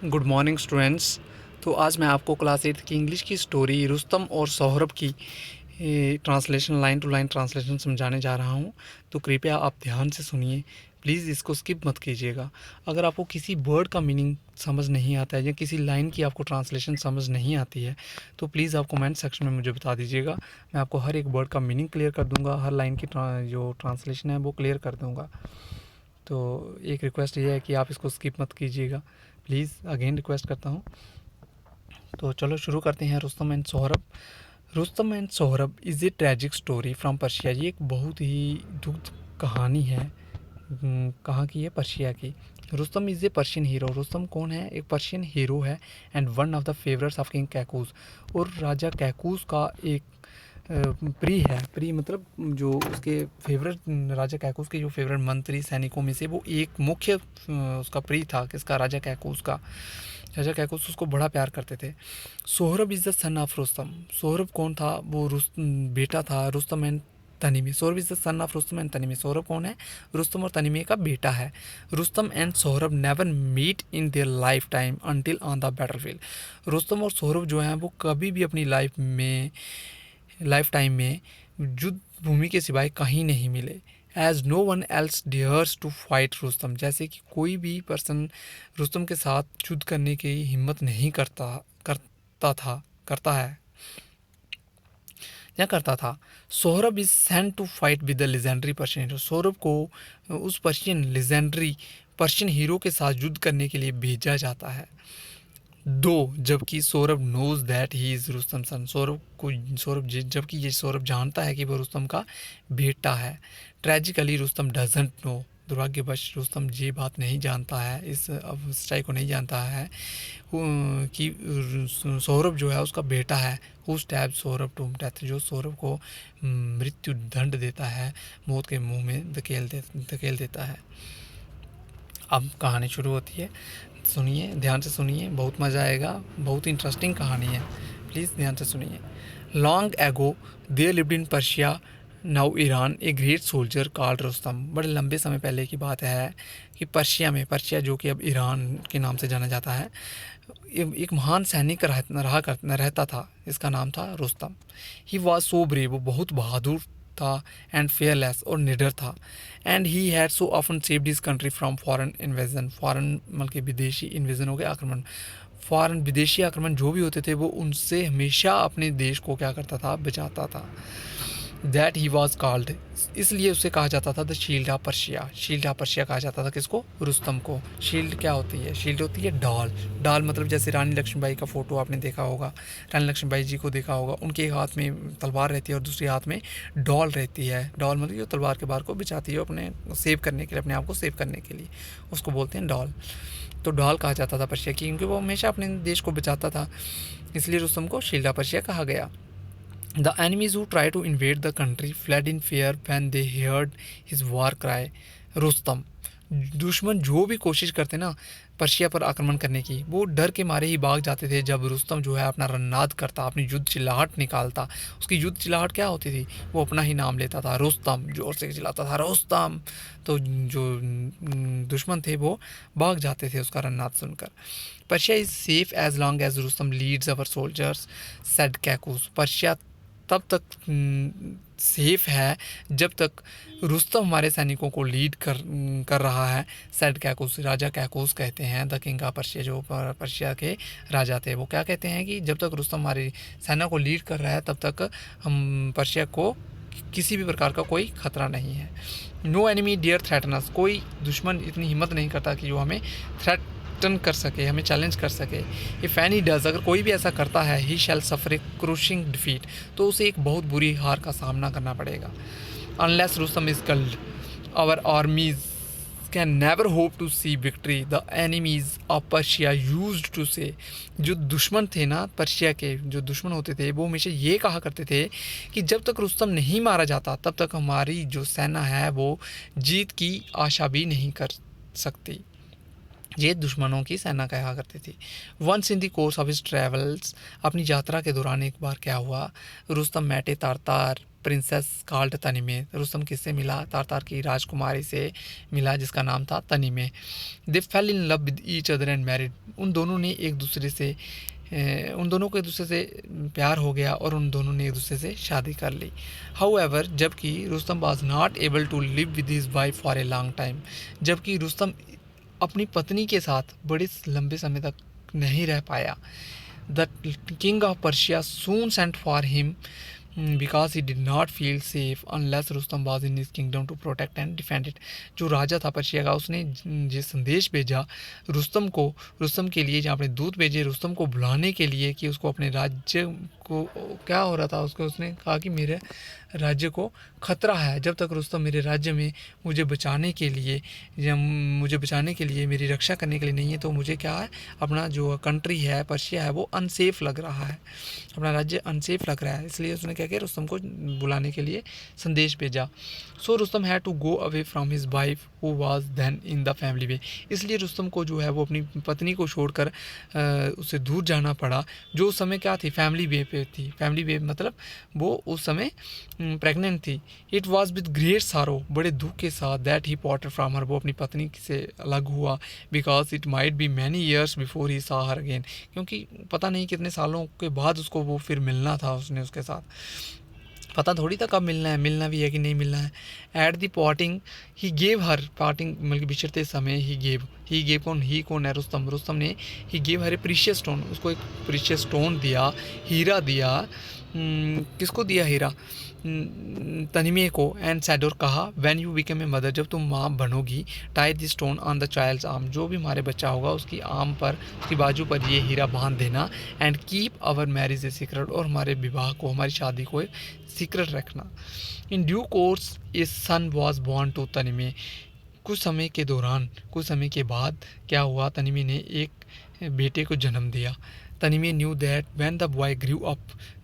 Good morning students. तो आज मैं आपको क्लास 8 की इंग्लिश की स्टोरी रुस्तम और सोहरब की translation, line to line translation समझाने जा रहा हूँ। तो कृपया आप ध्यान से सुनिए, प्लीज़ इसको स्किप मत कीजिएगा। अगर आपको किसी वर्ड का मीनिंग समझ नहीं आता है या किसी लाइन की आपको ट्रांसलेशन समझ नहीं आती है तो प्लीज़ आप कमेंट सेक्शन में मुझे बता दीजिएगा। मैं आपको हर एक वर्ड का मीनिंग क्लियर कर दूँगा, हर लाइन की जो ट्रांसलेशन है वो क्लियर कर दूँगा। तो एक रिक्वेस्ट ये है कि आप इसको स्किप मत कीजिएगा, प्लीज़ अगेन रिक्वेस्ट करता हूँ। तो चलो शुरू करते हैं। Rustam and Sohrab. Rustam and Sohrab is a tragic story from Persia. ये एक बहुत ही दुख कहानी है। कहाँ की है? पर्शिया की। Rustam is a Persian hero. Rustam कौन है? एक पर्शियन हीरो है and one of the favourites of king Kaikaus. और राजा कैकूस का एक प्री है। प्री मतलब जो उसके फेवरेट, राजा कैकूस के जो फेवरेट मंत्री सैनिकों में से वो एक मुख्य उसका प्री था। किसका? राजा कैकूस का। राजा कैकूस उसको बड़ा प्यार करते थे। Sohrab is the son of Rustam. Sohrab कौन था? वो बेटा था Rustam and Tanimi. Sohrab is the son of Rustam and Tanimi. Sohrab कौन है? रुस्तम और तनीमी का बेटा है। Rustam and Sohrab never meet in their lifetime until on the battlefield. Rustam और सोहरब जो हैं वो कभी भी अपनी लाइफ टाइम में युद्ध भूमि के सिवाय कहीं नहीं मिले। As no one else dares to fight Rustam. जैसे कि कोई भी पर्सन रुस्तम के साथ युद्ध करने की हिम्मत नहीं करता है या करता था। Sohrab is sent to fight with the legendary Persian hero. Sohrab को उस पर्शियन लेजेंडरी पर्शियन हीरो के साथ युद्ध करने के लिए भेजा जाता है। दो जबकि Sohrab knows that he is Rustam son. जबकि ये सौरभ जानता है कि वो रुस्तम का बेटा है। Tragically Rustam doesn't know. दुर्भाग्यवश रुस्तम ये बात नहीं जानता है, इस सच्चाई को नहीं जानता है कि सौरभ जो है उसका बेटा है। Who stab Sohrab to death. जो सौरभ को मृत्यु दंड देता है, मौत के मुंह में धकेल देता है। अब कहानी शुरू होती है। सुनिए, ध्यान से सुनिए, बहुत मज़ा आएगा। बहुत इंटरेस्टिंग कहानी है, प्लीज़ ध्यान से सुनिए। Long ago there lived in Persia now Iran a great soldier called Rustam. बड़े लंबे समय पहले की बात है कि पर्शिया जो कि अब ईरान के नाम से जाना जाता है, एक महान सैनिक रहता था। इसका नाम था Rustam. He was so brave. वो बहुत बहादुर था एंड फेयरलेस और निडर था। And he had so often saved his country from foreign invasion. Foreign मतलब कि विदेशी इन्वेजन हो गया, आक्रमण। फॉरेन विदेशी आक्रमण जो भी होते थे वो उनसे हमेशा अपने देश को क्या करता था? बचाता था। दैट ही वॉज कॉल्ड, इसलिए उसे कहा जाता था the shield of Persia. Shield of Persia कहा जाता था किसको? रुस्तम को। शील्ड क्या होती है? शील्ड होती है ढाल। ढाल मतलब जैसे रानी लक्ष्मीबाई का फ़ोटो आपने देखा होगा, रानी लक्ष्मीबाई जी को देखा होगा, उनके एक हाथ में तलवार रहती है और दूसरे हाथ में डॉल रहती है। डॉल मतलब जो तलवार के बार को बिछाती है अपने सेव करने के लिए, अपने आप को सेव करने के लिए, उसको बोलते हैं डॉल। तो डॉल कहा जाता था पर्शिया की, क्योंकि वो हमेशा अपने देश को बचाता था, इसलिए रुस्तम को शील्ड ऑफ पर्शिया कहा गया। The enemies who tried to invade the country fled in fear when they heard his war cry, Rustam. दुश्मन जो भी कोशिश करते ना पर्शिया पर आक्रमण करने की, वो डर के मारे ही भाग जाते थे जब रुस्तम जो है अपना रन्नाद करता, अपनी युद्ध चिल्लाहट निकालता। उसकी युद्ध चिल्लाहट क्या होती थी? वो अपना ही नाम लेता था, रुस्तम, जोर से चिल्लाता था रुस्तम। तो जो दुश्मन थे वो भाग जाते थे उसका रन्नाद सुनकर। Persia is safe as long as Rustam leads our soldiers, said Kaikaus. Persia तब तक सेफ है जब तक रुस्तम हमारे सैनिकों को लीड कर रहा है। सैड कैकूस, राजा कैकूस कहते हैं द किंग ऑफ पर्शिया, जो पर्शिया के राजा थे, वो क्या कहते हैं कि जब तक रुस्तम हमारी सेना को लीड कर रहा है तब तक हम पर्शिया को किसी भी प्रकार का कोई खतरा नहीं है। No enemy dare threaten us. कोई दुश्मन इतनी हिम्मत नहीं करता कि जो हमें थ्रेटन कर सके, हमें चैलेंज कर सके। इफ़ एनी डज, अगर कोई भी ऐसा करता है, ही शैल सफर ए क्रूशिंग डिफीट, तो उसे एक बहुत बुरी हार का सामना करना पड़ेगा। Unless Rustam is called our armies can never hope to see victory, the enemies of Persia used to say. जो दुश्मन थे ना पर्शिया के, जो दुश्मन होते थे वो हमेशा ये कहा करते थे कि जब तक रुस्तम नहीं मारा जाता तब तक हमारी जो सेना है वो जीत की आशा भी नहीं कर सकती। ये दुश्मनों की सेना कहा करती थी। Once in the course of his travels, अपनी यात्रा के दौरान एक बार क्या हुआ, रुस्तम मैटे तारतार प्रिंसेस कॉल्ड तनिमे। रुस्तम किससे मिला? तारतार की राजकुमारी से मिला जिसका नाम था Tahmineh. They fell in love with each other and married. उन दोनों को एक दूसरे से प्यार हो गया और उन दोनों ने एक दूसरे से शादी कर ली। हाउएवर, जबकि Rustam was not able to live with his wife for a long time. जबकि रुस्तम अपनी पत्नी के साथ बड़े लंबे समय तक नहीं रह पाया। The king of Persia soon sent for him because he did not feel safe unless Rustam was in his kingdom to protect and defend it. जो राजा था पर्शिया का, उसने ये संदेश भेजा रुस्तम के लिए, जहाँ अपने दूत भेजे रुस्तम को बुलाने के लिए कि उसको अपने राज्य को क्या हो रहा था, उसने कहा कि मेरे राज्य को खतरा है। जब तक रुस्तम मेरे राज्य में मुझे बचाने के लिए मेरी रक्षा करने के लिए नहीं है, तो मुझे क्या है, अपना जो कंट्री है पर्शिया है वो अनसेफ लग रहा है, अपना राज्य अनसेफ लग रहा है। इसलिए उसने क्या किया, रुस्तम को बुलाने के लिए संदेश भेजा। So Rustam had to go away from his wife who was then in the family way. इसलिए रुस्तम को जो है वो अपनी पत्नी को छोड़कर उससे दूर जाना पड़ा, जो उस समय क्या थी, फैमिली वे पे थी। फैमिली वे मतलब वो उस समय प्रेग्नेंट थी। इट वॉज विद ग्रेट सारो, बड़े दुख के साथ, that he parted from her, वो अपनी पत्नी से अलग हुआ। Because it might be many years before he सा हर अगेन, क्योंकि पता नहीं कितने सालों के बाद उसको वो फिर मिलना था, उसने उसके साथ पता थोड़ी था कब मिलना भी है कि नहीं मिलना है। At the parting he gave her, parting मतलब बिछड़ते समय ही गेव कौन है, रुस्तम ने he gave her a precious stone, उसको एक प्रीशियस स्टोन दिया, हीरा दिया। किसको दिया हीरा? तनिमे को। एंड सैड, और कहा, when you become a mother, जब तुम माँ बनोगी, tie the stone on the child's arm, जो भी हमारे बच्चा होगा उसकी आर्म पर, उसकी बाजू पर ये हीरा बांध देना। And keep our marriage a secret, और हमारे विवाह को, हमारी शादी को एक सीक्रेट रखना। In due course a son was born to Tahmineh, कुछ समय के बाद क्या हुआ, तनिमे ने एक बेटे को जन्म दिया। Tahmineh knew that when the boy grew up,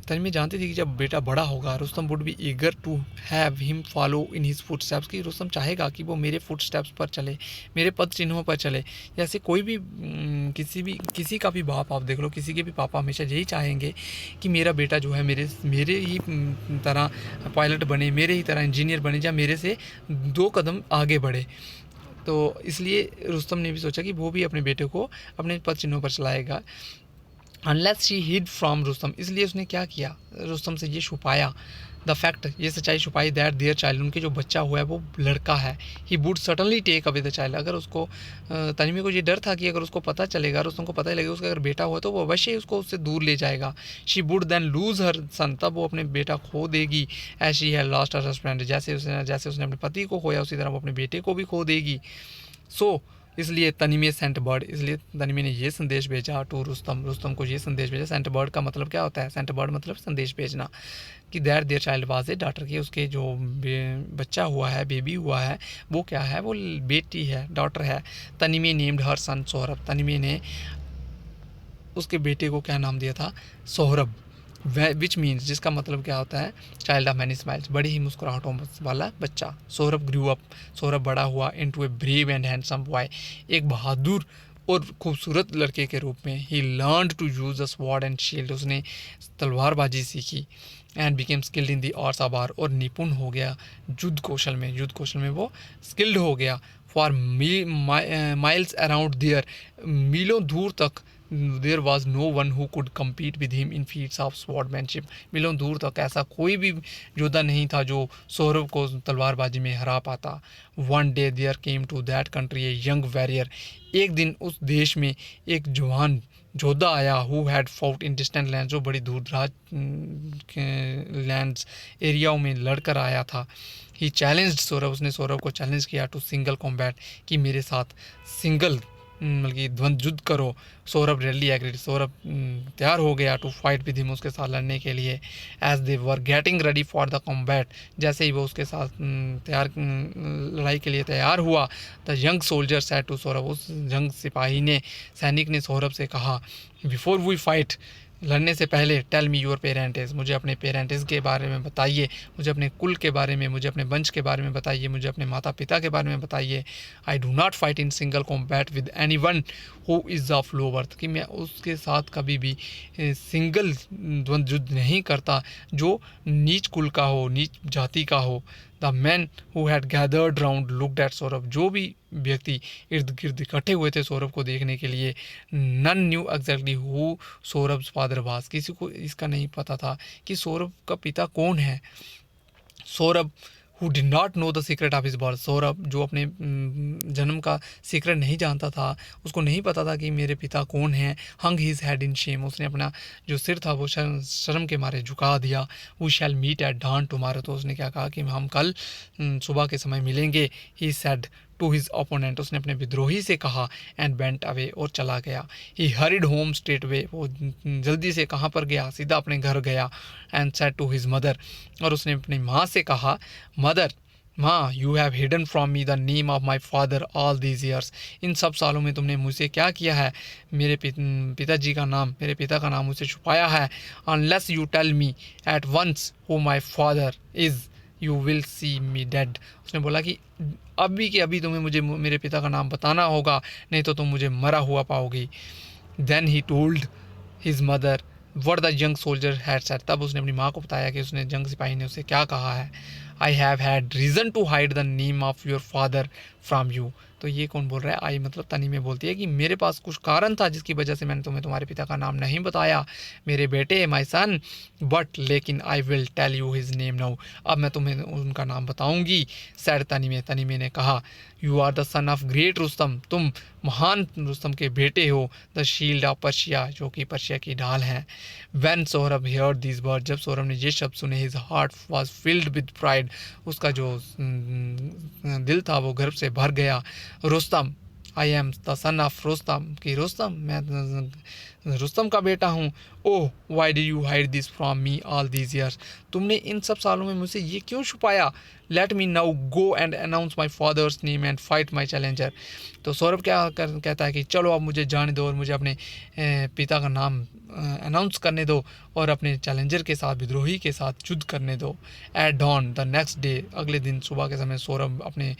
Tahmineh जानती थी कि जब बेटा बड़ा होगा, Rustam would be eager to have him follow in his foot steps, की रुस्तम चाहेगा कि वो मेरे फुट स्टेप्स पर चले, मेरे पद चिन्हों पर चले। जैसे कोई भी किसी का भी बाप आप देख लो, किसी के भी पापा हमेशा यही चाहेंगे कि मेरा बेटा जो है मेरे ही तरह पायलट बने, मेरे ही तरह इंजीनियर बने, या मेरे से 2 कदम आगे बढ़े। तो इसलिए रुस्तम ने भी सोचा कि वो भी अपने बेटे को अपने पद चिन्हों पर चलाएगा। Unless she hid from Rustam, इसलिए उसने क्या किया, रुस्तम से ये छुपाया, द फैक्ट, ये सच्चाई छुपाई, दैट देयर चाइल्ड, उनके जो बच्चा हुआ है वो लड़का है। He would certainly take away the child, अगर उसको तनिमे को ये डर था कि अगर उसको पता चलेगा, रुस्तम को पता लगेगा उसका अगर बेटा हुआ तो वो अवश्य ही उसको उससे दूर ले जाएगा। She would then lose her son, तब वो अपने बेटा खो देगी। As she had lost her husband, जैसे उसने अपने पति को खोया उसी तरह वो अपने बेटे को भी खो देगी। सो इसलिए तनिमे सेंट बर्ड, इसलिए तनिमे ने ये संदेश भेजा टू रुस्तम को ये संदेश भेजा। सेंट बर्ड का मतलब क्या होता है? सेंट बर्ड मतलब संदेश भेजना, कि that their child was a daughter, की उसके जो बच्चा हुआ है, बेबी हुआ है, वो क्या है, वो बेटी है, डॉटर है। तनिमे नेम्ड हर सन सोहरब, तनिमे ने उसके बेटे को क्या नाम दिया था? सोहरब। विच मीन्स, जिसका मतलब क्या होता है? चाइल्ड ऑफ मैनी स्माइल्स, बड़ी ही मुस्कुराहटों वाला बच्चा। सोहरब ग्रू अप, सोहरब बड़ा हुआ into a brave and handsome boy, एक बहादुर और खूबसूरत लड़के के रूप में। He learned to use the sword and shield, उसने तलवारबाजी सीखी। And became skilled in the arts of war, और निपुण हो गया युद्ध कौशल में वो स्किल्ड हो गया। फॉर माइल्स अराउंड देयर, मीलों दूर तक, there was no one who could compete with him in feats of swordsmanship, मीलों दूर तक ऐसा कोई भी योद्धा नहीं था जो सौरभ को तलवारबाजी में हरा पाता। One day there came to that country a young warrior, एक दिन उस देश में एक जवान योद्धा आया। Who had fought in distant lands, जो बड़ी दूर दराज लैंड्स एरियाओं में लड़कर आया था। ही चैलेंज्ड सौरभ, उसने सौरभ को चैलेंज किया टू सिंगल कॉम्बैट, कि मेरे साथ सिंगल मतलब कि द्वंद्व युद्ध करो। सौरभ रेडली एग्रीड, सौरभ तैयार हो गया टू फाइट विद हिम, उसके साथ लड़ने के लिए। As they were getting ready for the combat, जैसे ही वो उसके साथ लड़ाई के लिए तैयार हुआ, the young soldier said to Sohrab, उस यंग सिपाही ने, सैनिक ने सौरभ से कहा, बिफोर वी फाइट, लड़ने से पहले टेल मी योर पेरेंट्स, मुझे अपने पेरेंट्स के बारे में बताइए, मुझे अपने कुल के बारे में, मुझे अपने वंश के बारे में बताइए, मुझे अपने माता पिता के बारे में बताइए। I do not fight in single combat with any one who is of low birth, कि मैं उसके साथ कभी भी सिंगल द्वंद्व युद्ध नहीं करता जो नीच कुल का हो, नीच जाति का हो। The man who had gathered round looked at Saurabh, जो भी व्यक्ति इर्द गिर्द इकट्ठे हुए थे सौरभ को देखने के लिए, none knew exactly who Sohrab's father was, किसी को इसका नहीं पता था कि सौरभ का पिता कौन है। Saurabh who did not know the secret of his birth, Saurabh जो अपने जन्म का सीक्रेट नहीं जानता था, उसको नहीं पता था कि मेरे पिता कौन हैं। हंग हिज हेड इन शेम, उसने अपना जो सिर था वो शर्म के मारे झुका दिया। We shall meet at dawn tomorrow, तो उसने क्या कहा कि हम कल सुबह के समय मिलेंगे। He said to his opponent, उसने अपने विद्रोही से कहा। एंड वेंट अवे, और चला गया। ही हरिड होम स्ट्रेट वे, वो जल्दी से कहाँ पर गया, सीधा अपने घर गया। And said to his mother, और उसने अपनी माँ से कहा, मदर माँ, you have hidden from me the name of my father all these years, इन सब सालों में तुमने मुझसे क्या किया है, मेरे पिताजी का नाम, मेरे पिता का नाम मुझसे छुपाया है। Unless you tell me at once who my father is you will see me dead, उसने बोला कि अभी के अभी तुम्हें मुझे मेरे पिता का नाम बताना होगा, नहीं तो तुम मुझे मरा हुआ पाओगी। Then he told his mother what the young soldier had said, तब उसने अपनी माँ को बताया कि उसने जंग सिपाही ने उसे क्या कहा है। I have had reason to hide the name of your father from you, तो ये कौन बोल रहा है, आई मतलब तनी में बोलती है कि मेरे पास कुछ कारण था जिसकी वजह से मैंने तुम्हें तुम्हारे पिता का नाम नहीं बताया, मेरे बेटे, माय सन, बट लेकिन I will tell you his name now, अब मैं तुम्हें उनका नाम बताऊंगी। सैड तनी में ने कहा, you are the son of great Rustam, तुम महान रुस्तम के बेटे हो। द शील्ड ऑफ पर्शिया, जो कि पर्शिया की ढाल है। When Sohrab heard this word, जब सौरभ ने ये शब्द सुने, his heart was filled with pride, उसका जो दिल था वो गर्व से भर गया। Rustam, I am the son of Rustam, कि रुस्तम, मैं रुस्तम का बेटा हूँ। Oh why did you hide this from me all these years, तुमने इन सब सालों में मुझसे ये क्यों छुपाया। Let me now go and announce my father's name and fight my challenger, तो सौरभ कहता है कि चलो अब मुझे जाने दो और मुझे अपने पिता का नाम अनाउंस करने दो और अपने चैलेंजर के साथ, विद्रोही के साथ युद्ध करने दो। At dawn the next day, अगले दिन सुबह के समय सौरभ अपने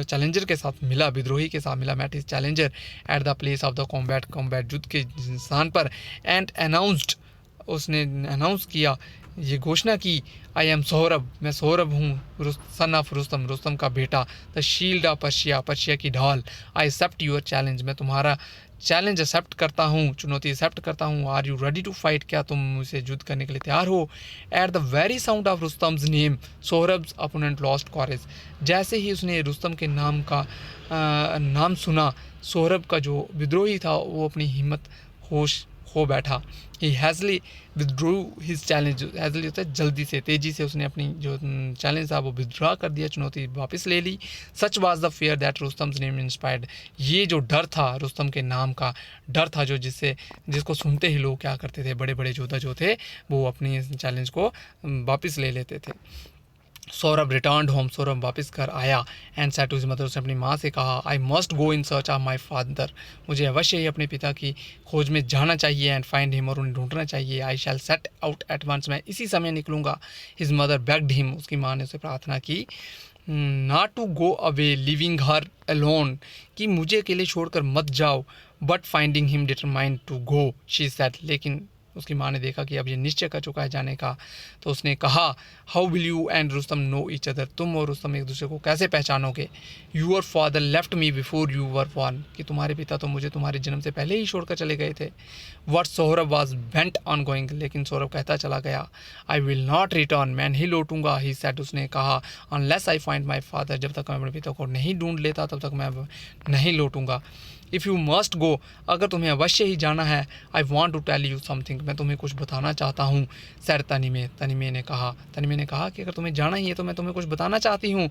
चैलेंजर के साथ मिला, विद्रोही के साथ मिला। Met his challenger at the place of the combat युद्ध के स्थान पर। एंड अनाउंस्ड, उसने अनाउंस किया, ये घोषणा की, आई एम सौरभ, मैं सौरभ हूँ, सन ऑफ रुस्तम, रुस्तम का बेटा। The shield of Persia, Persia की ढाल। आई एक्सेप्ट यूर चैलेंज, मैं तुम्हारा चैलेंज एक्सेप्ट करता हूँ, चुनौती एक्सेप्ट करता हूँ। Are you ready to fight, क्या तुम मुझसे युद्ध करने के लिए तैयार हो। At the very sound of Rustam's name Sohrab's opponent lost courage, जैसे ही उसने रुस्तम के नाम का नाम सुना, सौरभ का जो विद्रोही था वो अपनी हिम्मत होश हो बैठा। ही हैज़ली विदड्रू हिज चैलेंज, हैज़ली होता है जल्दी से, तेज़ी से उसने अपनी जो चैलेंज था वो विदड्रॉ कर दिया, चुनौती वापस ले ली। Such was the fear that Rustam's name inspired, ये जो डर था, रुस्तम के नाम का डर था, जो जिसको सुनते ही लोग क्या करते थे, बड़े बड़े योद्धा जो थे वो अपनी चैलेंज को वापस ले लेते थे। सौरभ रिटर्न होम, सौरभ वापस घर आया। And said to his mother, उसने अपनी माँ से कहा, I must go in search of my father, मुझे अवश्य ही अपने पिता की खोज में जाना चाहिए। एंड फाइंड हिम, और उन्हें ढूंढना चाहिए। I shall set out at once, मैं इसी समय निकलूँगा। हिज मदर बेग्ड हिम, उसकी माँ ने उसे प्रार्थना की, not to go away leaving her alone, कि मुझे अकेले छोड़कर मत जाओ। But finding him determined to go, she said, लेकिन उसकी माँ ने देखा कि अब ये निश्चय कर चुका है जाने का, तो उसने कहा, how will you and Rustam know each other, तुम और रुस्तम एक दूसरे को कैसे पहचानोगे। Your father left me before you were born, कि तुम्हारे पिता तो मुझे तुम्हारे जन्म से पहले ही छोड़कर चले गए थे। What Saurabh was bent on going, लेकिन सौरभ कहता चला गया, आई विल नॉट रिटर्न, मैं नहीं लौटूंगा। ही सेड, उसने कहा, unless I find my father, जब तक मैं अपने पिता को नहीं ढूंढ लेता तब तक मैं नहीं लौटूंगा। इफ़ यू मस्ट गो, अगर तुम्हें अवश्य ही जाना है, I want to tell you something, मैं तुम्हें कुछ बताना चाहता हूँ। सर तनिमे ने कहा कि अगर तुम्हें जाना ही है तो मैं तुम्हें कुछ बताना चाहती हूँ।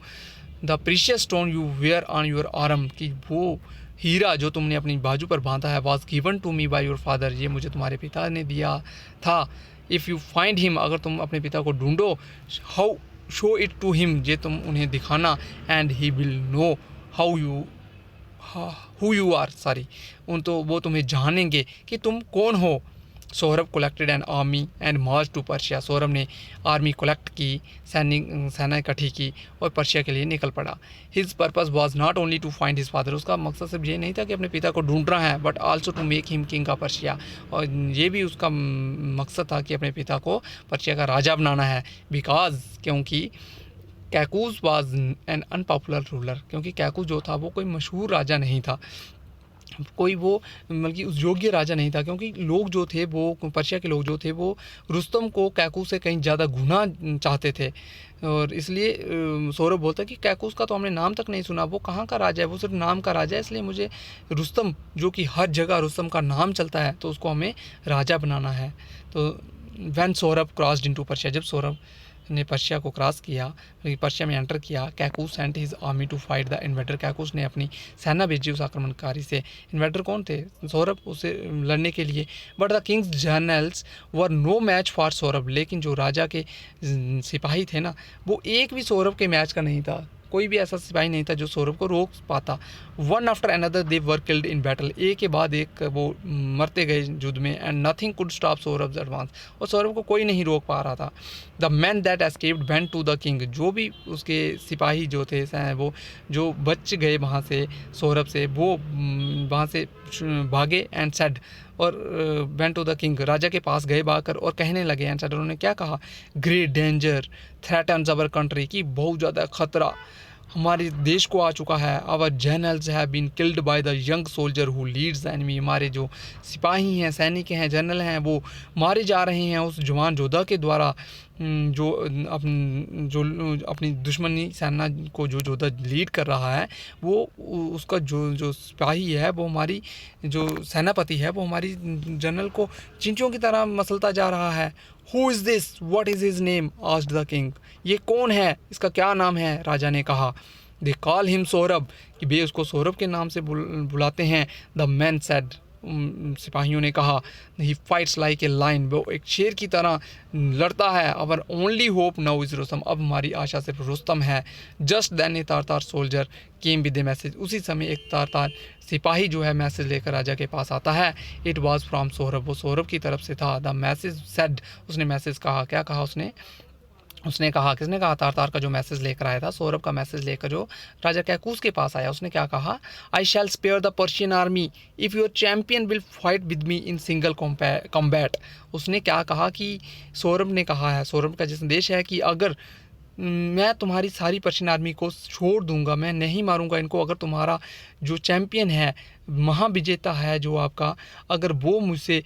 The precious stone you wear on your arm, कि वो हीरा जो तुमने अपनी बाजू पर बांधा है, was given to me by your father, ये मुझे तुम्हारे पिता ने दिया था। इफ़ यू फाइंड हिम, अगर तुम अपने पिता को ढूंढो, how show it to him, ये तुम उन्हें दिखाना। And he will know who you are, sorry, तो वो तुम्हें जानेंगे कि तुम कौन हो। Sohrab collected an army and march to Persia. Sohrab ने आर्मी कोलेक्ट की, सेना इकट्ठी की और पर्शिया के लिए निकल पड़ा। His purpose was not only to find his father, उसका मकसद सिर्फ ये नहीं था कि अपने पिता को ढूंढना है, but also to make him king of Persia, और ये भी उसका मकसद था कि अपने पिता को पर्शिया का राजा बनाना है। बिकॉज क्योंकि कैकूस वाज एन अनपॉपुलर रूलर, क्योंकि कैकूस जो था वो कोई मशहूर राजा नहीं था, कोई वो बल्कि उस योग्य राजा नहीं था, क्योंकि लोग जो थे वो पर्शिया के लोग जो थे वो रुस्तम को कैकूस से कहीं ज़्यादा गुना चाहते थे। और इसलिए सौरभ बोलता है कि कैकूस का तो हमने नाम तक नहीं सुना, वो कहाँ का राजा है, वो सिर्फ नाम का राजा है, इसलिए मुझे रुस्तम, जो कि हर जगह रुस्तम का नाम चलता है, तो उसको हमें राजा बनाना है। तो when Sohrab crossed into Persia, जब सौरभ ने पर्शिया को क्रॉस किया, पर्शिया में एंटर किया, Kaikaus sent his army to fight the invader, Kaikaus ने अपनी सेना भेजी उस आक्रमणकारी से। इन्वेडर कौन थे? सौरभ, उसे लड़ने के लिए। But the king's generals were no match for Sohrab, लेकिन जो राजा के सिपाही थे ना, वो एक भी सौरभ के मैच का नहीं था, कोई भी ऐसा सिपाही नहीं था जो सौरभ को रोक पाता। One after another they were killed in battle, एक के बाद एक वो मरते गए युद्ध में। And nothing could stop Sohrab advance, और सौरभ को कोई नहीं रोक पा रहा था। The man that escaped went to the king, जो भी उसके सिपाही जो थे वो जो बच गए वहाँ से सौरभ से, वो वहाँ से भागे एंड सेड, और वेंट टू द किंग, राजा के पास गए भागकर और कहने लगे। एंड सेड, उन्होंने क्या कहा? Great danger threatens our country, की बहुत ज़्यादा खतरा हमारे देश को आ चुका है। Our generals have been killed by the young soldier who leads the enemy, हमारे जो सिपाही हैं, सैनिक हैं, जनरल हैं, वो मारे जा रहे हैं उस जवान योद्धा के द्वारा, जो अपनी दुश्मनी सेना को जो योद्धा लीड कर रहा है, वो उसका जो सिपाही है, वो हमारी जो सेनापति है, वो हमारी जनरल को चिंचियों की तरह मसलता जा रहा है। Who is this, what is his name, asked the king, ये कौन है, इसका क्या नाम है? राजा ने कहा। दे कॉल हिम सौरभ, कि वे उसको सौरभ के नाम से बुलाते हैं। द मैन सेड, सिपाहियों ने कहा, he fights like a lion, वो एक शेर की तरह लड़ता है। Our only hope now is Rustam, अब हमारी आशा सिर्फ रुस्तम है। जस्ट देन ए तारतार soldier came with A message, उसी समय एक तारतार सिपाही जो है मैसेज लेकर राजा के पास आता है। इट वॉज फ्रॉम सौरभ, वो सौरभ की तरफ से था। द मैसेज सेड, उसने मैसेज कहा, क्या कहा उसने कहा, किसने कहा? तारतार का जो मैसेज लेकर आया था, सौरभ का मैसेज लेकर जो राजा कैकूस के पास आया, उसने क्या कहा? I shall spare the Persian army if your champion will fight with me in single combat. उसने क्या कहा कि सौरभ ने कहा है, सौरभ का जो संदेश है कि अगर मैं तुम्हारी सारी पर्शियन आर्मी को छोड़ दूंगा, मैं नहीं मारूंगा इनको, अगर तुम्हारा जो चैम्पियन है, महाविजेता है जो आपका, अगर वो मुझसे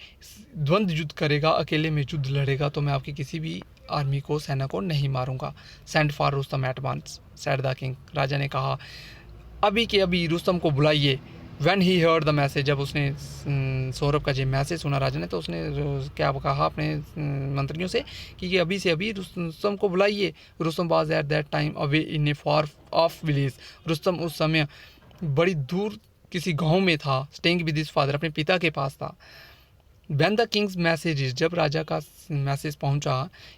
द्वंद्व युद्ध करेगा, अकेले में युद्ध लड़ेगा, तो मैं आपकी किसी भी आर्मी को, सेना को नहीं मारूंगा। Send for Rustam at once said the king, राजा ने कहा अभी के अभी रुस्तम को बुलाइए। When he heard the message, जब उसने सौरभ का जो मैसेज सुना राजा ने, तो उसने क्या कहा अपने मंत्रियों से कि अभी से अभी रुस्तम को बुलाइए। Rustam was at that time away in A far of village, Rustam उस समय बड़ी दूर किसी गांव में था। स्टेइंग विद हिज फादर, अपने पिता के पास था। When the king's message, जब राजा का मैसेज पहुंचा,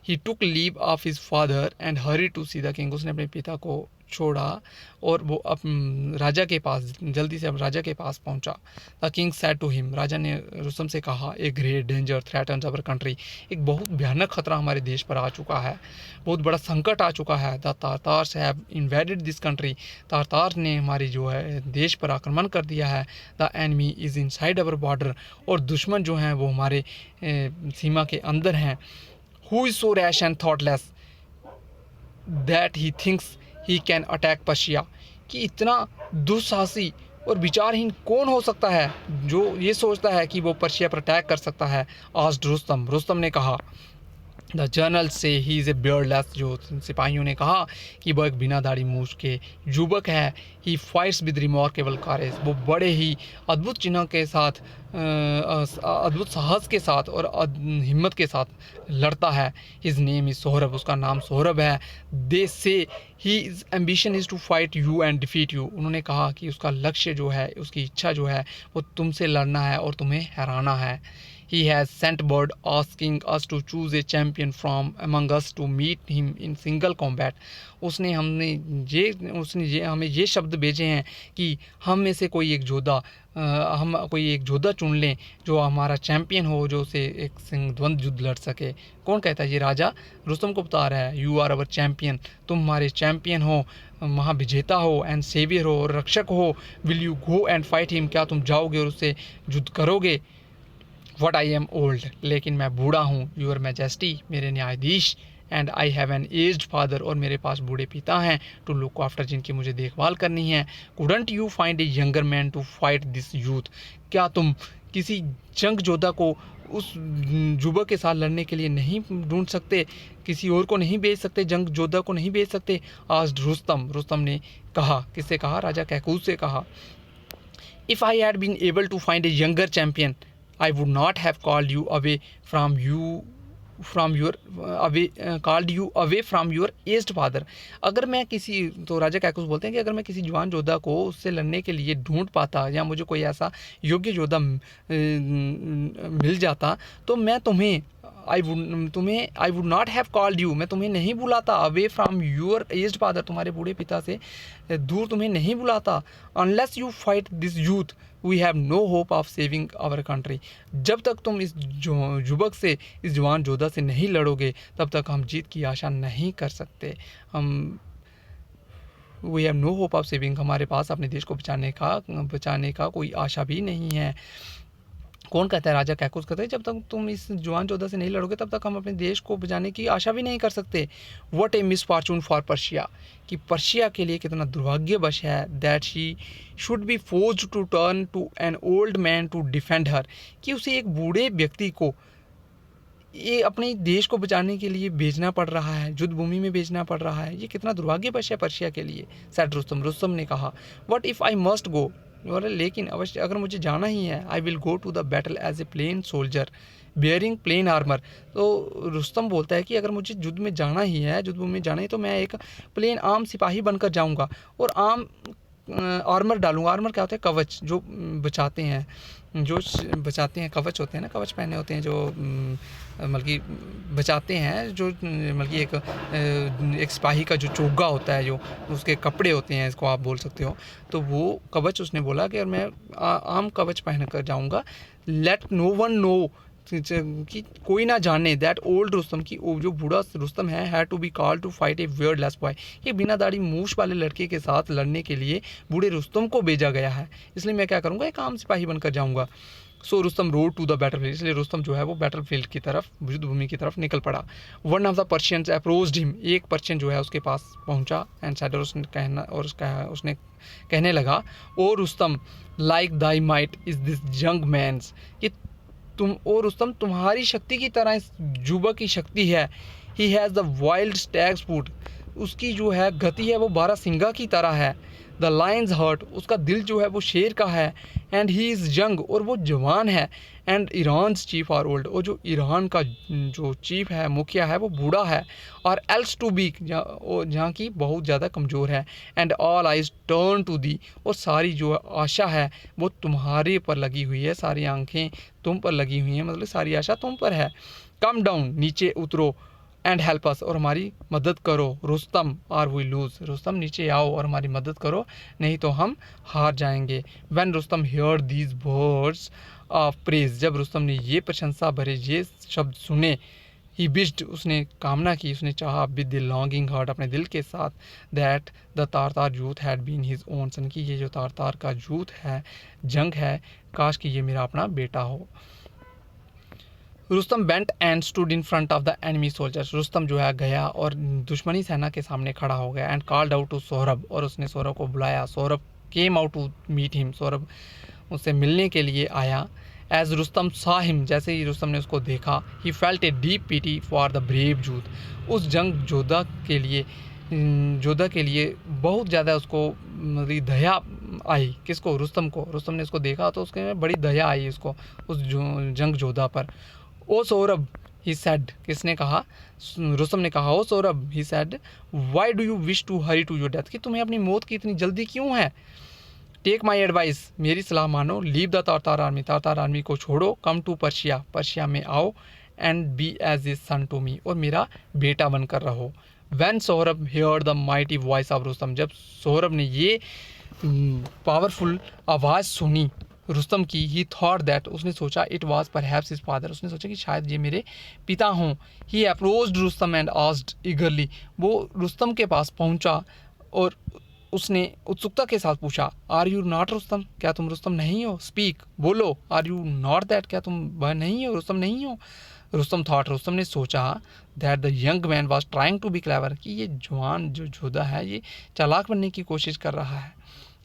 he took leave of his father and hurried to see the king, उसने अपने पिता को छोड़ा और वो राजा के पास, जल्दी से अब राजा के पास पहुंचा। The king said to him, राजा ने रुस्तम से कहा, a great danger threatens our country, एक बहुत भयानक खतरा हमारे देश पर आ चुका है, बहुत बड़ा संकट आ चुका है। The Tartars have invaded this country, Tartar ने हमारी जो है देश पर आक्रमण कर दिया है। The enemy is inside our border, और दुश्मन जो हैं वो हमारे सीमा के अंदर हैं। Who is so rash and thoughtless that he thinks he can attack Persia, कि इतना दुस्साहसी और विचारहीन कौन हो सकता है जो ये सोचता है कि वो पर्शिया पर अटैक कर सकता है। आस्क्ड रुस्तम, रुस्तम ने कहा। द जर्नल से ही इज़ ए बियर्डलेस, जो सिपाहियों ने कहा कि वह एक बिना दाढ़ी मूछ के युवक है। ही फाइट्स विद रिमार्केबल करेज, वो बड़े ही अद्भुत चिन्ह के साथ, अद्भुत साहस के साथ और हिम्मत के साथ लड़ता है। हिज नेम इज़ सौरभ, उसका नाम सौरभ है। They say his ambition is to fight you and defeat you, उन्होंने कहा कि उसका लक्ष्य जो है, उसकी इच्छा जो है, वो तुमसे लड़ना है और तुम्हें हराना है। He has sent word asking us to choose a champion from among us to meet him in single combat. उसने हमें ये शब्द भेजे हैं कि हम में से कोई एक योद्धा हम कोई एक योद्धा चुन लें जो हमारा चैम्पियन हो, जो उसे एक द्वंद्व युद्ध लड़ सके। कौन कहता है? ये राजा रुस्तम को बता रहा है, यू आर अवर चैम्पियन, तुम हमारे चैम्पियन हो, महाविजेता हो, एंड सेवियर हो, और रक्षक हो। Will you go and fight him, क्या तुम जाओगे और उससे युद्ध करोगे? वट आई एम ओल्ड, लेकिन मैं बूढ़ा हूँ। यूर मैजेस्टी, मेरे न्यायाधीश, and I have an aged father, और मेरे पास बूढ़े पिता हैं, टू लुक आफ्टर, जिनकी मुझे देखभाल करनी है। Couldn't you find a younger man to fight this youth, क्या तुम किसी जंग योद्धा को उस युवक के साथ लड़ने के लिए नहीं ढूंढ सकते? किसी और को नहीं भेज सकते? जंग योद्धा को नहीं भेज सकते? आज रुस्तम ने कहा। किससे कहा? राजा कैकूस से कहा। If I had been able to find a younger champion I would not have called you away from your aged father. अगर मैं किसी, तो राजा कैकूस बोलते हैं कि अगर मैं किसी जवान योद्धा को उससे लड़ने के लिए ढूंढ पाता, या मुझे कोई ऐसा योग्य योद्धा मिल जाता, तो मैं तुम्हें I would not have called you, मैं तुम्हें नहीं बुलाता, away from your aged father, तुम्हारे बूढ़े पिता से दूर तुम्हें नहीं बुलाता। Unless you fight this youth we have no hope of saving our country, जब तक तुम इस युवक से, इस जवान योद्धा से नहीं लड़ोगे, तब तक हम जीत की आशा नहीं कर सकते। We have no hope of saving, हमारे पास अपने देश को बचाने का कोई आशा भी नहीं है। कौन कहता है? राजा कैकूस कहता है, जब तक तुम इस जवान योद्धा से नहीं लड़ोगे, तब तक हम अपने देश को बचाने की आशा भी नहीं कर सकते। What a misfortune for Persia, कि पर्शिया के लिए कितना दुर्भाग्यवश है, that she should be forced to turn to an old man to defend her, कि उसे एक बूढ़े व्यक्ति को ये अपने देश को बचाने के लिए भेजना पड़ रहा है, युद्ध भूमि में भेजना पड़ रहा है। ये कितना दुर्भाग्यवश है पर्शिया के लिए। सैड रुस्तम ने कहा, what if I must go, और लेकिन अवश्य अगर मुझे जाना ही है, I will go to the battle as a plain soldier bearing plain armour. तो रुस्तम बोलता है कि अगर मुझे युद्ध में जाना ही है, युद्ध भूमि में जाना ही, तो मैं एक प्लेन आम सिपाही बनकर जाऊंगा और आम आर्मर डालूंगा। आर्मर क्या होता है? कवच, जो बचाते हैं, कवच होते हैं ना, कवच पहने होते हैं, जो मतलब कि बचाते हैं, जो मतलब कि एक सिपाही का जो चोगा होता है, जो उसके कपड़े होते हैं, इसको आप बोल सकते हो। तो वो कवच, उसने बोला कि मैं आम कवच पहन कर जाऊँगा। लेट नो वन नो, कि कोई ना जाने, दैट ओल्ड रुस्तम, की जो बूढ़ा रुस्तम है to be called to fight a beardless boy, ये बिना दाढ़ी मूछ वाले लड़के के साथ लड़ने के लिए बूढ़े रुस्तम को भेजा गया है, इसलिए मैं क्या करूँगा, एक आम सिपाही बनकर जाऊँगा। So Rustam rode to the battlefield, इसलिए रुस्तम जो है वो बैटलफील्ड की तरफ, युद्ध भूमि की तरफ निकल पड़ा। One of the Persians approached him, एक पर्शियन जो है उसके पास पहुंचा, एंड सैड, उसने कहने लगा, O Rustam, like thy might is this young man's, कि तुम, और रुस्तम, तुम्हारी शक्ति की तरह इस युवक की शक्ति है। He has the wild stag's foot, उसकी जो है गति है वो 12 सिंगा की तरह है। द लायंस हर्ट, उसका दिल जो है वो शेर का है। एंड ही इज़ यंग, और वो जवान है। And Iran's chief are old, और जो ईरान का जो चीफ है, मुखिया है, वो बूढ़ा है। और एल्स टू बी, जहाँ की बहुत ज़्यादा कमज़ोर है। And all eyes turn to the, और सारी जो आशा है वो तुम्हारे पर लगी हुई है, सारी आंखें तुम पर लगी हुई हैं, मतलब सारी आशा तुम पर है। कम डाउन, नीचे उतरो, एंड हेल्प अस, और हमारी मदद करो। Rustam, or we lose, Rustam नीचे आओ और हमारी मदद करो, नहीं तो हम हार जाएंगे। When Rustam here these words of praise, जब रुस्तम ने ये प्रशंसा भरे ये शब्द सुने, ही विश्ड, उसने कामना की, उसने चाहा, विद द लॉन्गिंग हार्ट, अपने दिल के साथ, that the Tartar youth had been his own son, की ये जो तारतार का यूथ है, जंग है, काश कि ये मेरा अपना बेटा हो। Rustam bent and stood in front of the enemy soldiers, Rustam जो है गया और दुश्मनी सेना के सामने खड़ा हो गया। And called out to Sohrab, और उसने सोहरब को बुलाया। Sohrab came out to meet him, Sohrab उससे मिलने के लिए आया। एज रुस्तम सॉ हिम, जैसे ही रुस्तम ने उसको देखा, he felt a deep pity for the brave youth, उस जंग योद्धा के लिए बहुत ज़्यादा उसको दया आई। किसको? रुस्तम को। रुस्तम ने उसको देखा तो उसके में बड़ी दया आई उसको, उस जंग योद्धा पर। ओ सौरभ, ही सेड, किसने कहा? रुस्तम ने कहा, O Sohrab, he said, why do you wish to hurry to your death, कि तुम्हें अपनी मौत की इतनी जल्दी क्यों है? टेक माई एडवाइस, मेरी सलाह मानो, leave the Tartar army, Tartar army को छोड़ो, कम टू पर्शिया, पर्शिया में आओ, and be as a son to me, और मेरा बेटा बनकर रहो। When Sohrab hear the mighty voice of Rustam, जब सोहरब ने ये पावरफुल आवाज़ सुनी रुस्तम की, ही थॉट दैट, उसने सोचा, it was perhaps his father, उसने सोचा कि शायद ये मेरे पिता हों। He approached Rustam and asked eagerly, वो रुस्तम के पास पहुंचा और उसने उत्सुकता के साथ पूछा, आर यू नॉट रुस्तम, क्या तुम रुस्तम नहीं हो? स्पीक, बोलो, आर यू नॉट दैट, क्या तुम वह नहीं हो, रुस्तम नहीं हो? रुस्तम थॉट, रुस्तम ने सोचा, that the young man was trying to be clever, कि ये जवान जो जोधा है ये चालाक बनने की कोशिश कर रहा है।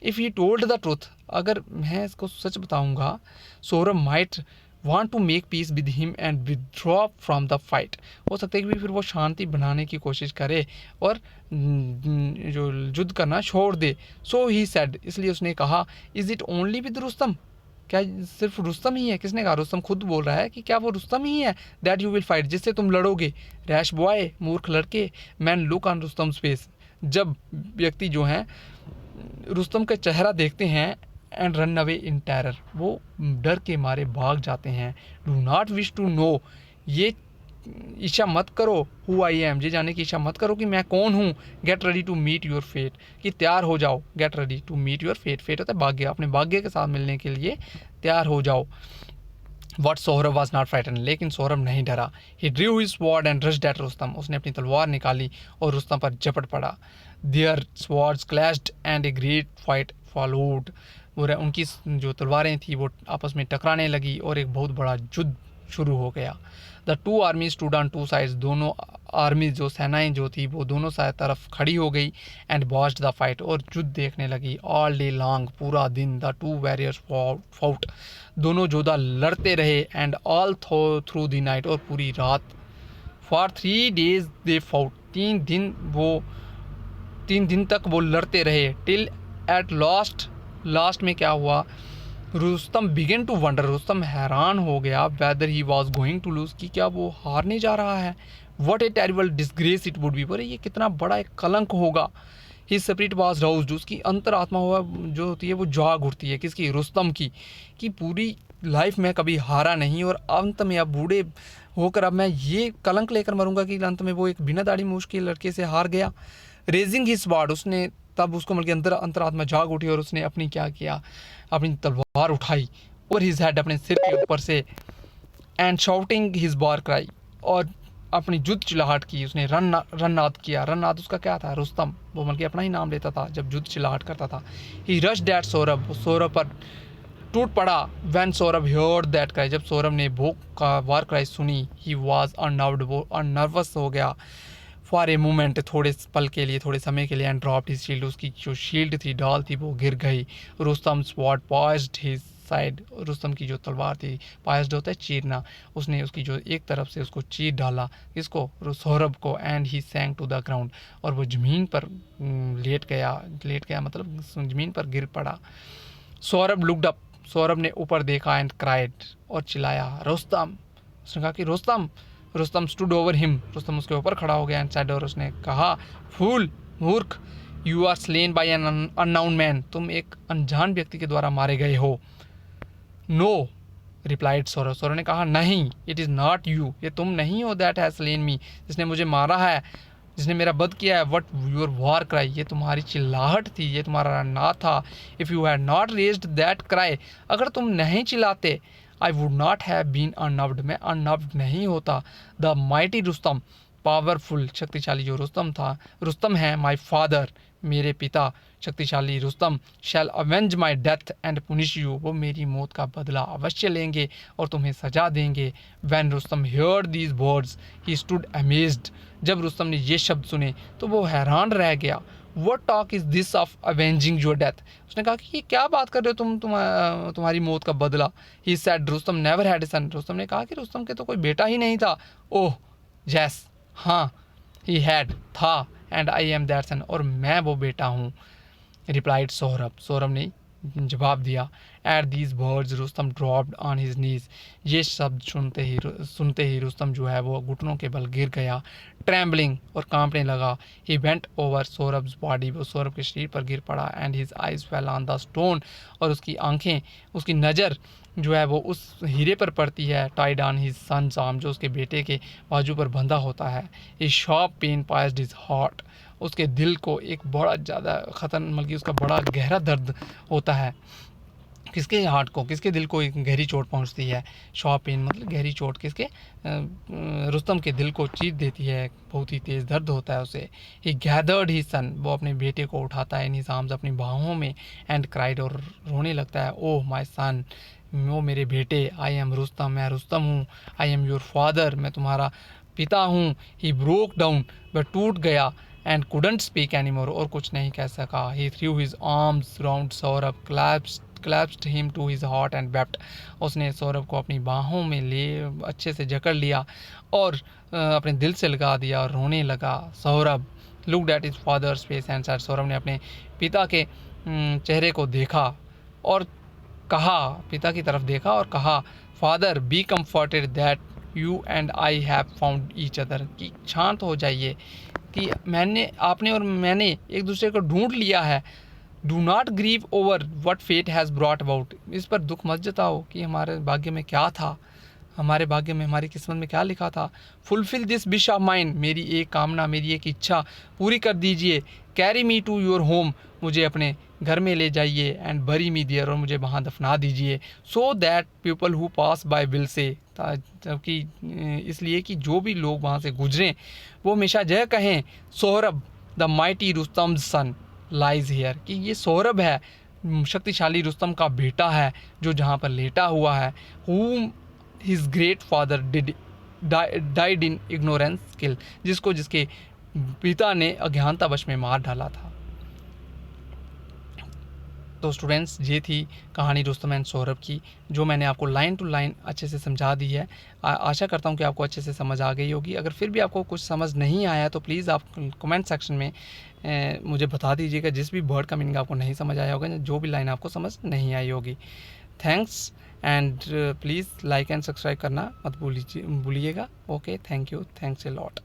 If he told the truth, अगर मैं इसको सच बताऊंगा, Sohrab might want to make peace with him and withdraw from the fight, हो सकता है कि फिर वो शांति बनाने की कोशिश करे और जो युद्ध करना छोड़ दे। सो ही सेड, इसलिए उसने कहा, is it only with Rustam, क्या सिर्फ रुस्तम ही है? किसने कहा? रुस्तम खुद बोल रहा है कि क्या वो रुस्तम ही है, दैट यू विल फाइट, जिससे तुम लड़ोगे। रैश बॉय, मूर्ख लड़के, men look on Rustam face, जब व्यक्ति जो हैं रुस्तम का चेहरा देखते हैं, and run away in terror, वो डर के मारे भाग जाते हैं। Do not wish to know, ये इच्छा मत करो, हु आई एम, ये जानने की इच्छा मत करो कि मैं कौन हूँ। Get ready to meet your fate, कि तैयार हो जाओ। Get ready to meet your fate, fate होता है भाग्य, अपने भाग्य के साथ मिलने के लिए तैयार हो जाओ। But Sohrab was not frighten, लेकिन सोहरब नहीं डरा। He drew his sword and rushed at Rustam, उसने अपनी तलवार निकाली और रुस्तम पर झपट पड़ा। Their swords clashed and a great fight followed, उनकी जो तलवारें थी वो आपस में टकराने लगी और एक बहुत बड़ा युद्ध शुरू हो गया। The two army stood on two sides, दोनों आर्मी जो सेनाएं जो थी वो दोनों तरफ खड़ी हो गई। एंड वॉच्ड द फाइट, और युद्ध देखने लगी। ऑल डे लॉन्ग, पूरा दिन। द टू वॉरियर्स फाउट, दोनों योद्धा लड़ते रहे। And all through the night, और पूरी रात। फॉर 3 days दे फाउट, 3 दिन तक वो लड़ते रहे। टिल एट लास्ट में क्या हुआ, Rustam began to wonder, Rustam हैरान हो गया, whether he was going to lose, कि क्या वो हारने जा रहा है। What a terrible disgrace it would be, बोले ये कितना बड़ा एक कलंक होगा। ही स्पिरिट वॉज राउज्ड, उसकी अंतरात्मा जो होती है वो जाग उठती है। किसकी? रुस्तम की, कि पूरी लाइफ में कभी हारा नहीं और अंत में अब बूढ़े होकर अब मैं ये कलंक लेकर मरूंगा कि अंत में वो एक बिना दाढ़ी मूछ के लड़के से हार गया। रेजिंग हिज स्वॉर्ड, उसने तब उसको मतलब अंतरात्मा जाग उठी और उसने अपनी क्या किया, अपनी तलवार उठाई और हिज हेड, अपने सिर के ऊपर से। And shouting his war cry, और अपनी युद्ध चिल्लाहट की उसने। रन्नाद किया, रन्नाद उसका क्या था? रुस्तम, वो बल्कि अपना ही नाम लेता था जब युद्ध चिल्लाहट करता था। ही रश्ड एट सोहरब, सोहरब पर टूट पड़ा। वैन सोहरब हर्ड दैट क्राई, जब सोहरब ने भूख का वार क्राई सुनी, ही वॉज अननर्व्ड, वो अनर्वस हो गया। फॉर ए मोमेंट, थोड़े पल के लिए, थोड़े समय के लिए। एंड ड्रॉप्ड हिज शील्ड, उसकी जो शील्ड थी, ढाल थी, वो गिर गई। Rustam sword poised his side, Rustam की जो तलवार थी, पॉइज्ड होता है चीरना, उसने उसकी जो एक तरफ से उसको चीर डाला। किसको? सोहरब को। And he sank to the ground, और वो ज़मीन पर लेट गया मतलब ज़मीन पर गिर पड़ा। सोहरब लुक्ड अप, सोहरब ने ऊपर देखा। एंड क्राइड, और चिल्लाया, रुस्तम, उसने कहा कि Rustam. Rustam stood over him, Rustam उसके ऊपर खड़ा हो गया। एंड सेड, और उसने कहा, फूल, मूर्ख, you are slain by an unknown man, तुम एक अनजान व्यक्ति के द्वारा मारे गए हो। नो, रिप्लाइड सोहरब, सोहरब ने कहा, नहीं, इट इज़ नॉट यू, ये तुम नहीं हो, दैट हैज स्लेन मी, जिसने मुझे मारा है, जिसने मेरा वध किया है। वट योर वॉर क्राई, ये तुम्हारी चिल्लाहट थी, ये तुम्हारा रन्नाद था। If you had not raised that cry, अगर तुम नहीं चिल्लाते, I would not have been unnerved, मैं अननर्व्ड नहीं होता। द माइटी रुस्तम, पावरफुल, शक्तिशाली जो रुस्तम था, रुस्तम है, माई फादर, मेरे पिता, शक्तिशाली Rustam, shall avenge my death and punish you, वो मेरी मौत का बदला अवश्य लेंगे और तुम्हें सजा देंगे। When Rustam heard these words he stood amazed, जब रुस्तम ने ये शब्द सुने तो वो हैरान रह गया। What talk is this of avenging your death, उसने कहा कि ये क्या बात कर रहे हो तुम, तुम्हारी मौत का बदला। He said, Rustam never had a son, Rustam ने कहा कि रुस्तम के तो कोई बेटा ही नहीं था। ओह yes, हाँ, he had, था, and I am that son, और मैं वो बेटा हूँ। रिप्लाइड सोहरब, सोहरब ने जवाब दिया। At these words Rustam dropped on his knees. ये शब्द सुनते ही रुस्तम जो है वो घुटनों के बल गिर गया। ट्रैम्बलिंग और कांपने लगा। ही वेंट ओवर सौरभ्स बॉडी, वो सौरभ के शरीर पर गिर पड़ा। And his eyes fell on the stone, और उसकी आंखें, उसकी नज़र जो है वो उस हीरे पर पड़ती है। Tied on his son's arm, जो उसके बेटे के बाजू पर बंधा होता है। A sharp pain pierced his heart, उसके दिल को एक बड़ा ज़्यादा बल्कि उसका बड़ा गहरा दर्द होता है। किसके हार्ट को, किसके दिल को एक गहरी चोट पहुंचती है। शॉर्प पेन मतलब गहरी चोट, किसके रुस्तम के दिल को चीर देती है, बहुत ही तेज़ दर्द होता है उसे। ही गैदर्ड ही सन, वो अपने बेटे को उठाता है इन हिज आर्म्स, अपनी बाहों में। एंड क्राइड, और रोने लगता है। ओह माय सन, वो मेरे बेटे। आई एम रुस्तम, मैं रुस्तम हूँ। आई एम योर फादर, मैं तुम्हारा पिता हूँ। ही ब्रोक डाउन, वह टूट गया। And couldn't speak any more, और कुछ नहीं कह सका। He threw his arms round Sohrab, clasped him to his heart and wept, उसने सौरभ को अपनी बाहों में ले अच्छे से जकड़ लिया और अपने दिल से लगा दिया और रोने लगा। Saurabh looked at his father's face and said, Saurabh ने अपने पिता के चेहरे को देखा और कहा, पिता की तरफ देखा और कहा, father be comforted that you and I have found each other, कि शांत हो जाइए कि आपने और मैंने एक दूसरे को ढूंढ लिया है। Do not grieve over what fate has brought about, इस पर दुख मत जताओ कि हमारे भाग्य में क्या था, हमारे भाग्य में, हमारी किस्मत में क्या लिखा था। Fulfil this wish of mind, मेरी एक कामना, मेरी एक इच्छा पूरी कर दीजिए। Carry me to your home, मुझे अपने घर में ले जाइए। एंड बरी मी दियर, और मुझे वहाँ दफना दीजिए। So that people who pass by will say, जबकि इसलिए कि जो भी लोग वहाँ से गुजरें वो हमेशा यह कहें, Sohrab the mighty Rustam son lies here, कि ये सौरभ है, शक्तिशाली रुस्तम का बेटा है जो जहाँ पर लेटा हुआ है। whom his great father died in ignorance kill, जिसको जिसके पिता ने अज्ञानतावश में मार डाला था। तो स्टूडेंट्स, ये थी कहानी रुस्तम एंड सौरभ की, जो मैंने आपको लाइन टू लाइन अच्छे से समझा दी है। आशा करता हूँ कि आपको अच्छे से समझ आ गई होगी। अगर फिर भी आपको कुछ समझ नहीं आया तो प्लीज़ आप कमेंट सेक्शन में मुझे बता दीजिएगा, जिस भी वर्ड का मीनिंग आपको नहीं समझ आया होगा, जो भी लाइन आपको समझ नहीं आई होगी। Thanks, and please like and subscribe करना मत भूलिएगा। Okay, thank you, thanks a lot.